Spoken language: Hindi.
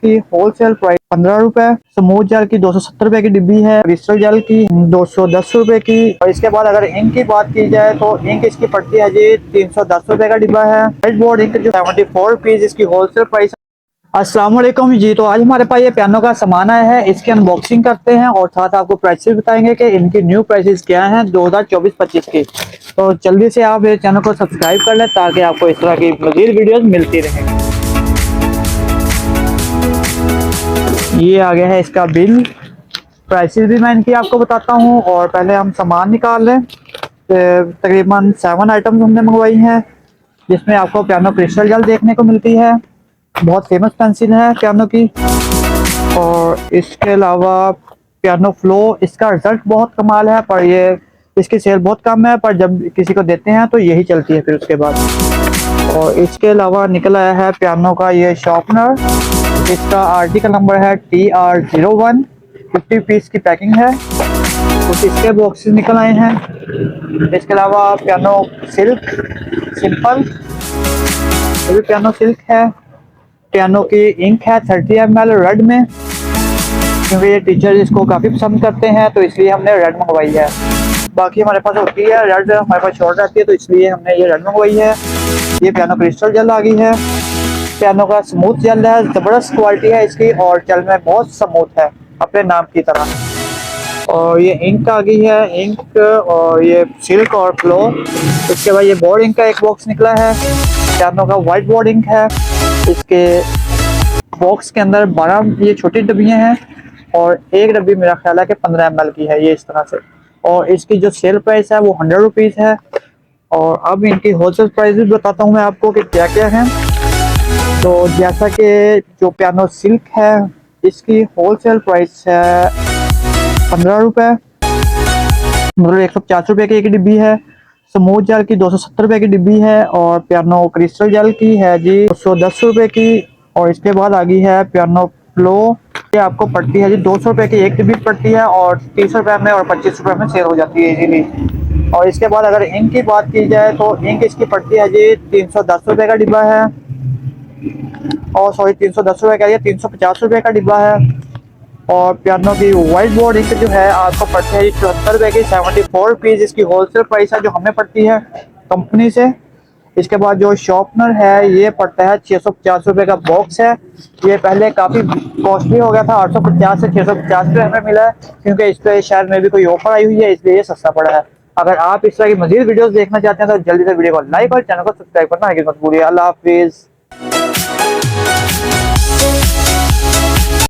इसकी होलसेल प्राइस 15 रुपए। स्मूथ जेल की 270 रुपए की डिब्बी है। क्रिस्टल जेल की 210 रुपए की। और इसके बाद अगर इंक की बात की जाए तो इंक इसकी पड़ती है जी 310 रुपए का डिब्बा है। व्हाइट बोर्ड इंक जो 74 रुपीज इसकी होलसेल प्राइस। अस्सलाम वालेकुम जी। तो आज हमारे पास ये पियानो का सामान आया है, इसकी अनबॉक्सिंग करते हैं और साथ आपको प्राइसेस बताएंगे कि इनकी न्यू प्राइसेस क्या हैं 2024-25 की। तो जल्दी से आप ये चैनल को सब्सक्राइब कर लें ताकि आपको इस तरह की मज़ीद वीडियोस मिलती रहें। ये आ गया है इसका बिल, प्राइसेस भी मैं इनकी आपको बताता हूँ। और पहले हम सामान निकाल लें। तकरीबन 7 आइटम्स हमने मंगवाई हैं, जिसमें आपको पियानो क्रिस्टल जेल देखने को मिलती है, बहुत फेमस पेंसिल है पियानो की। और इसके अलावा पियानो फ्लो, इसका रिजल्ट बहुत कमाल है, पर ये इसकी सेल बहुत कम है, पर जब किसी को देते हैं तो यही चलती है फिर उसके बाद। और इसके अलावा निकल आया है पियानो का ये शार्पनर, इसका आर्टिकल नंबर है TR01, 50 पीस की पैकिंग है। कुछ इसके बॉक्सेस निकल आए हैं। इसके अलावा पियानो सिल्क सिंपल, ये भी पियानो सिल्क है। पियानो की इंक है 30 ml रेड में, क्योंकि ये टीचर इसको काफ़ी पसंद करते हैं तो इसलिए हमने रेड मंगवाई है। बाकी हमारे पास होती है रेड, हमारे पास शॉर्ट रहती है तो इसलिए हमने ये रेड मंगवाई है। ये पियानो क्रिस्टल जेल आ गई है। पियानो का स्मूथ जेल है, ज़बरदस्त क्वालिटी है इसकी और जेल में बहुत स्मूथ है अपने नाम की तरह। और ये इंक आ गई है, इंक और ये सिल्क और फ्लो। इसके बाद ये बोर्ड इंक का एक बॉक्स निकला है, पियानो का वाइट बोर्ड इंक है। इसके बॉक्स के अंदर 12 ये छोटी डब्बियाँ हैं और एक डब्बी मेरा ख्याल है कि 15 ml की है, ये इस तरह से। और इसकी जो सेल प्राइस है वो 100 रुपीज़ है। और अब इनकी होलसेल प्राइस भी बताता हूँ मैं आपको कि क्या क्या है। तो जैसा कि जो पियानो सिल्क है इसकी होलसेल प्राइस है 15 रुपये, मतलब 150 रुपये की एक डिब्बी है। स्मूथ जेल की 270 रुपये की डिब्बी है। और पियानो क्रिस्टल जेल की है जी 210 रुपये की। और इसके बाद आ गई है पियानो फ्लो, ये आपको पड़ती है जी 200 रुपये की एक डिब्बी पड़ती है और 30 रुपये में और 25 रुपये में सेल हो जाती है इजीली। और इसके बाद अगर इंक की बात की जाए तो इंक इसकी पड़ती है जी 310 रुपये का डिब्बा है। और सॉरी 310 रुपये का, ये 350 रुपये का डिब्बा है। और पियानो की वाइट बोर्ड इंक जो है आपको पड़ती है 74 रुपये की, 74 रुपीज़ इसकी होलसेल प्राइस है जो हमें पड़ती है कंपनी से। इसके बाद जो शार्पनर है ये पड़ता है 650 रुपये का बॉक्स है। ये पहले काफ़ी कॉस्टली हो गया था, 850 से 650 रुपये हमें मिला है, क्योंकि इस पर शायद में भी कोई ऑफर आई हुई है इसलिए ये सस्ता पड़ा है। अगर आप इस तरह की मज़ीद वीडियोस देखना चाहते हैं तो जल्दी से वीडियो को लाइक और चैनल को सब्सक्राइब करना है मत भूलिए। अल्लाह हाफिज़।